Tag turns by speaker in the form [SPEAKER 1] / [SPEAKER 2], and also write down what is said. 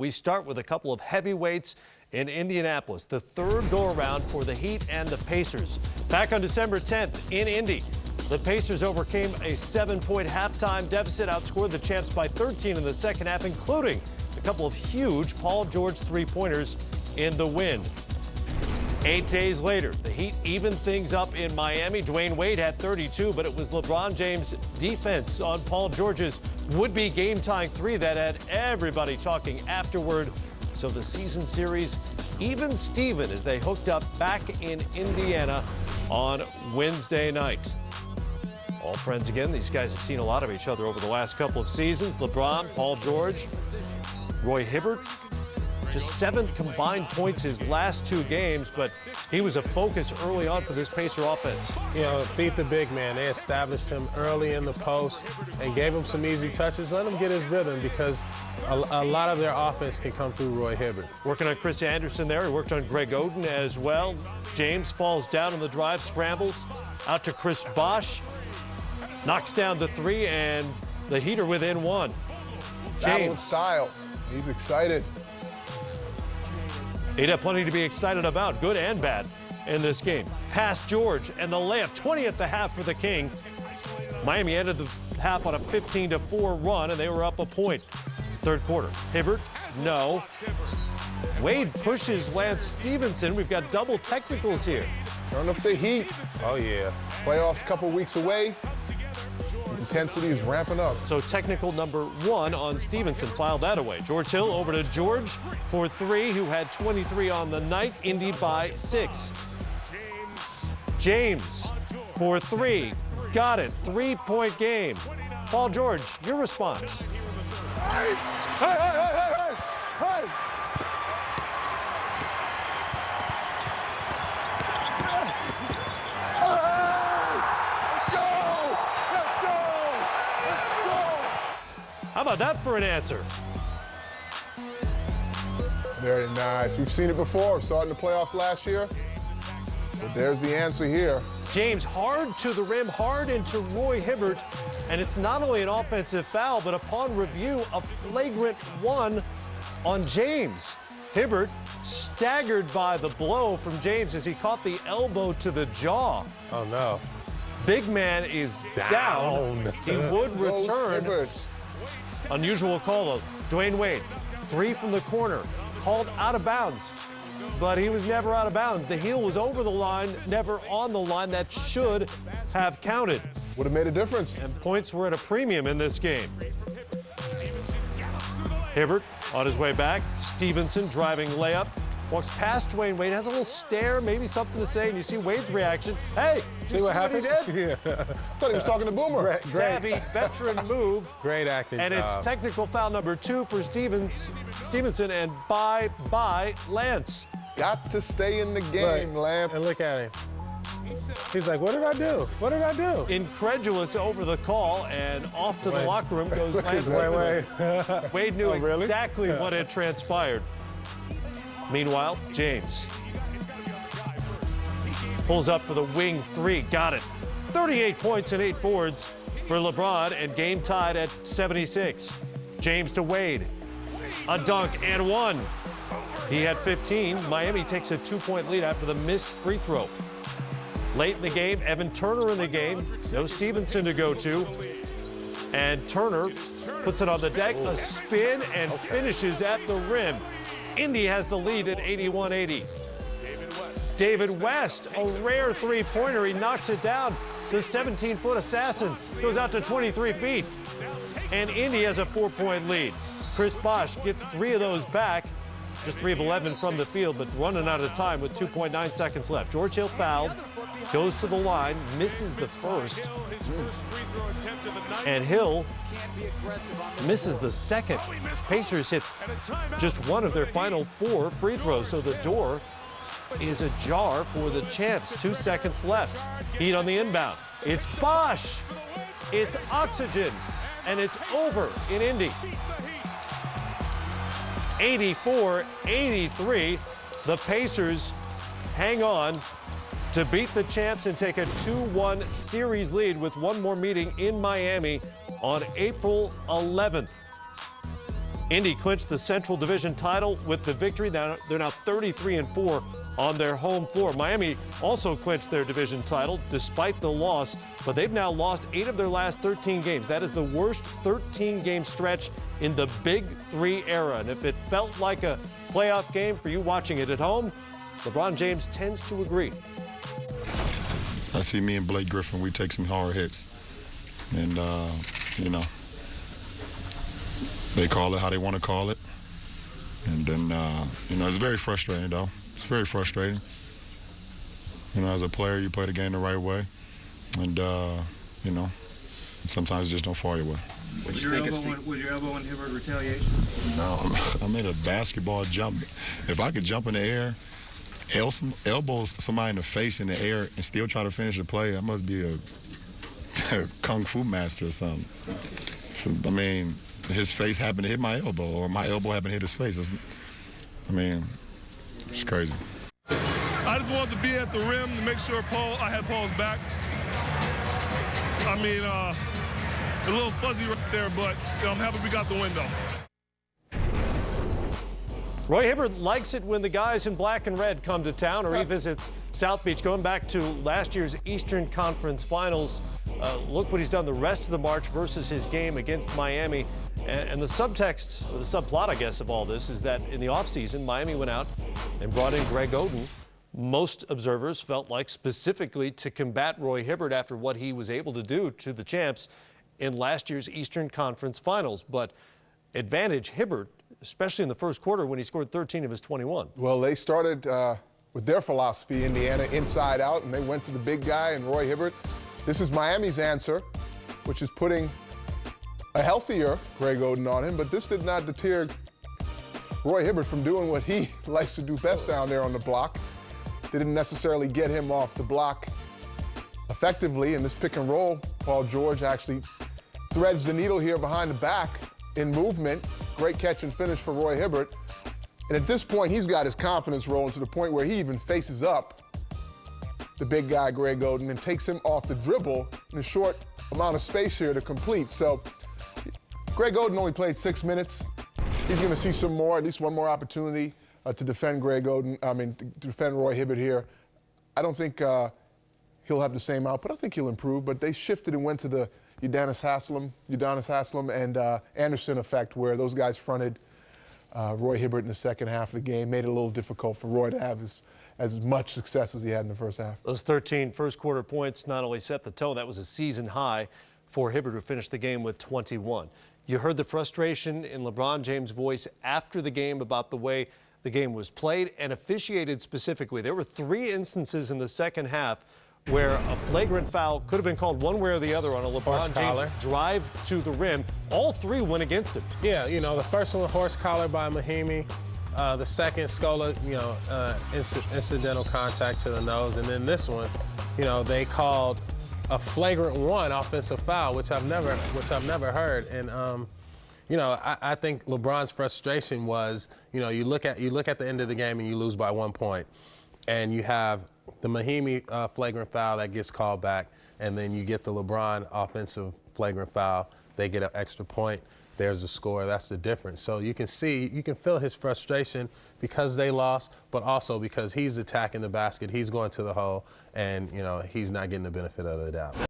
[SPEAKER 1] We start with a couple of heavyweights in Indianapolis. The third go-around for the Heat and the Pacers. Back on December 10th in Indy, the Pacers overcame a 7-point halftime deficit, outscored the champs by 13 in the second half, including a couple of huge Paul George three-pointers in the win. 8 days later, the Heat evened things up in Miami. Dwayne Wade had 32, but it was LeBron James' defense on Paul George's would-be game-tying three that had everybody talking afterward. So the season series even Steven as they hooked up back in Indiana on Wednesday night. All friends again. These guys have seen a lot of each other over the last couple of seasons. LeBron, Paul George, Roy Hibbert. Just 7 combined points his last 2 games, but he was a focus early on for this Pacer offense.
[SPEAKER 2] You know, beat the big man. They established him early in the post and gave him some easy touches. Let him get his rhythm because a lot of their offense can come through Roy Hibbert.
[SPEAKER 1] Working on Chris Anderson there. He worked on Greg Oden as well. James falls down on the drive, scrambles out to Chris Bosh, knocks down the 3, and the Heat are within 1.
[SPEAKER 3] Battle of styles. He's excited.
[SPEAKER 1] He'd have plenty to be excited about, good and bad, in this game. Past George and the layup, 20 at the half for the King. Miami ended the half on a 15-4 run, and they were up a point. Third quarter. Hibbert, no. Wade pushes Lance Stevenson. We've got double technicals here.
[SPEAKER 3] Turn up the heat.
[SPEAKER 2] Oh, yeah.
[SPEAKER 3] Playoffs a couple weeks away. The intensity is ramping up.
[SPEAKER 1] So technical number 1 on Stevenson. Filed that away. George Hill over to George for 3, who had 23 on the night. Indy by 6. James for 3. Got it. 3-point game. Paul George, your response.
[SPEAKER 3] Hey, hey, hey, hey, hey, hey.
[SPEAKER 1] How about that for an answer?
[SPEAKER 3] Very nice. We've seen it before. Saw it in the playoffs last year. But there's the answer here.
[SPEAKER 1] James hard to the rim, hard into Roy Hibbert. And it's not only an offensive foul, but upon review, a flagrant 1 on James. Hibbert staggered by the blow from James as he caught the elbow to the jaw.
[SPEAKER 2] Oh, no.
[SPEAKER 1] Big man is down. He would return. Unusual call, though. Dwayne Wade, 3 from the corner, called out of bounds. But he was never out of bounds. The heel was over the line, never on the line. That should have counted.
[SPEAKER 3] Would have made a difference.
[SPEAKER 1] And points were at a premium in this game. Hibbert on his way back. Stevenson driving layup. Walks past Dwayne Wade, has a little stare, maybe something to say, and you see Wade's reaction. Hey,
[SPEAKER 2] see what happened?
[SPEAKER 1] He did?
[SPEAKER 3] I thought he was talking to Boomer.
[SPEAKER 2] Great.
[SPEAKER 1] Savvy veteran move.
[SPEAKER 2] Great acting
[SPEAKER 1] And
[SPEAKER 2] job.
[SPEAKER 1] it's technical foul number 2 for Stevenson, and bye-bye Lance.
[SPEAKER 3] Got to stay in the game, Lance.
[SPEAKER 2] And look at him. He's like, what did I do? What did I do?
[SPEAKER 1] Incredulous over the call, and off to the locker room goes Lance. Wade knew exactly what had transpired. Meanwhile, James pulls up for the wing 3. Got it. 38 points and 8 boards for LeBron, and game tied at 76. James to Wade. A dunk and 1. He had 15. Miami takes a 2-point lead after the missed free throw. Late in the game, Evan Turner in the game. No Stevenson to go to. And Turner puts it on the deck, a spin, and finishes at the rim. Indy has the lead at 81-80. David West, a rare 3-pointer. He knocks it down. The 17-foot assassin goes out to 23 feet. And Indy has a 4-point lead. Chris Bosh gets 3 of those back. Just 3 of 11 from the field, but running out of time with 2.9 seconds left. George Hill fouled, goes to the line, misses the first. And Hill misses the second. Pacers hit just 1 of their final 4 free throws, so the door is ajar for the champs. 2 seconds left. Heat on the inbound. It's Bosh. It's oxygen. And it's over in Indy. 84-83. The Pacers hang on to beat the champs and take a 2-1 series lead with one more meeting in Miami on April 11th. Indy clinched the Central Division title with the victory. They're now 33-4 on their home floor. Miami also clinched their division title despite the loss, but they've now lost 8 of their last 13 games. That is the worst 13-game stretch in the Big Three era. And if it felt like a playoff game for you watching it at home, LeBron James tends to agree.
[SPEAKER 4] I see me and Blake Griffin, we take some hard hits. And, you know, they call it how they want to call it. And then, you know, it's very frustrating, though. It's very frustrating. You know, as a player, you play the game the right way. And, you know, sometimes it just don't fall your way.
[SPEAKER 5] Was your elbow in Hibbert retaliation?
[SPEAKER 4] No, I made a basketball jump. If I could jump in the air, elbow somebody in the face in the air and still try to finish the play, I must be a kung fu master or something. So, I mean, his face happened to hit my elbow, or my elbow happened to hit his face. I mean, it's crazy.
[SPEAKER 6] I just wanted to be at the rim to make sure I had Paul's back. I mean, a little fuzzy right there, but you know, I'm happy we got the win, though.
[SPEAKER 1] Roy Hibbert likes it when the guys in black and red come to town, or he visits South Beach. Going back to last year's Eastern Conference Finals, look what he's done the rest of the March versus his game against Miami. And the subtext, or the subplot, I guess, of all this is that in the offseason, Miami went out and brought in Greg Oden. Most observers felt like specifically to combat Roy Hibbert after what he was able to do to the champs in last year's Eastern Conference Finals. But advantage Hibbert, especially in the first quarter when he scored 13 of his 21.
[SPEAKER 3] Well, they started with their philosophy, Indiana, inside out, and they went to the big guy and Roy Hibbert. This is Miami's answer, which is putting a healthier Greg Oden on him, but this did not deter Roy Hibbert from doing what he likes to do best down there on the block. They didn't necessarily get him off the block effectively in this pick and roll. Paul George actually threads the needle here behind the back in movement. Great catch and finish for Roy Hibbert. And at this point, he's got his confidence rolling to the point where he even faces up the big guy, Greg Oden, and takes him off the dribble in a short amount of space here to complete. So Greg Oden only played 6 minutes. He's going to see some more, at least one more opportunity to defend to defend Roy Hibbert here. I don't think he'll have the same output. I think he'll improve, but they shifted and went to the Udonis Haslem and Anderson effect, where those guys fronted Roy Hibbert in the second half of the game, made it a little difficult for Roy to have as much success as he had in the first half.
[SPEAKER 1] Those 13 first quarter points not only set the tone, that was a season high for Hibbert, who finished the game with 21. You heard the frustration in LeBron James' voice after the game about the way the game was played and officiated specifically. There were 3 instances in the second half where a flagrant foul could have been called one way or the other on a LeBron James drive to the rim. All 3 went against him.
[SPEAKER 2] Yeah, you know, the first one, horse collar by Mahimi. The second, Scola, you know, incidental contact to the nose. And then this one, you know, they called a flagrant 1 offensive foul, which I've never heard. And, you know, I think LeBron's frustration was, you know, you look at the end of the game and you lose by 1 point, and you have the Mahimi flagrant foul that gets called back, and then you get the LeBron offensive flagrant foul. They get an extra point. There's a score. That's the difference. So you can feel his frustration because they lost, but also because he's attacking the basket. He's going to the hole, and, you know, he's not getting the benefit of the doubt.